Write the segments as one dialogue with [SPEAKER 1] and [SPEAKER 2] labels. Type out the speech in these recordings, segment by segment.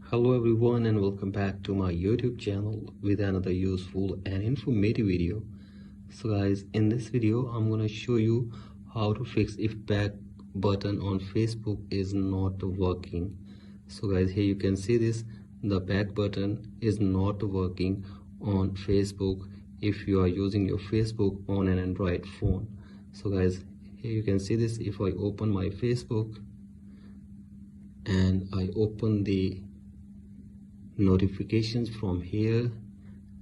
[SPEAKER 1] Hello everyone and welcome back to my YouTube channel with another useful and informative video. So guys, in this video I'm gonna show you how to fix if back button on Facebook is not working. So guys, here you can see this, the back button is not working on Facebook if you are using your Facebook on an Android phone. So guys, here you can see this. If I open my Facebook and I open the notifications from here,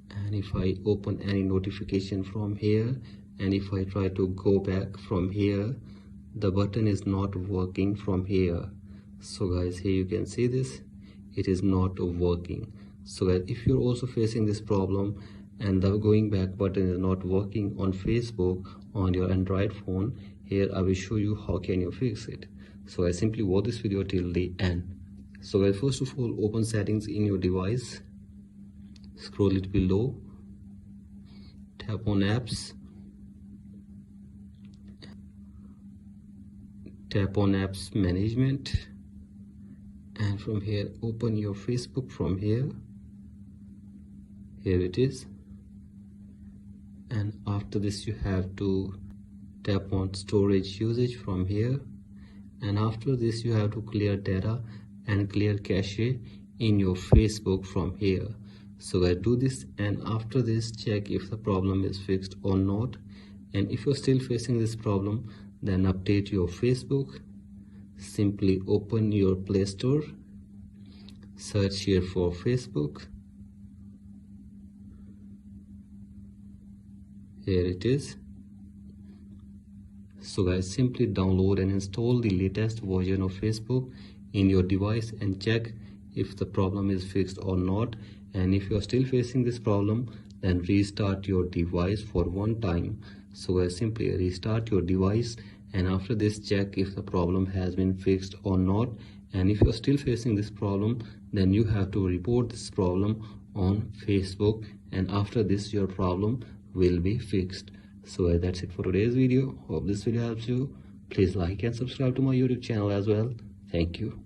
[SPEAKER 1] and if I open any notification from here, and if I try to go back from here, the button is not working from here. So guys, here you can see this, it is not working. So guys, if you're also facing this problem and the going back button is not working on Facebook on your Android phone, here I will show you how can you fix it. So I simply watch this video till the end. So guys, first of all, open settings in your device, scroll it below, tap on apps, tap on apps management, and from here open your Facebook from here. Here it is, and after this you have to tap on storage usage from here, and after this you have to clear data and clear cache in your Facebook from here. So guys, do this, and after this check if the problem is fixed or not. And if you're still facing this problem, then update your Facebook. Simply open your Play Store, search here for Facebook. Here it is. So guys, simply download and install the latest version of Facebook in your device and check if the problem is fixed or not. And if you're still facing this problem, then restart your device for one time. So guys, simply restart your device, and after this check if the problem has been fixed or not. And if you're still facing this problem, then you have to report this problem on Facebook, and after this your problem will be fixed. So guys, that's it for today's video. Hope this video helps you. Please like and subscribe to my YouTube channel as well. Thank you.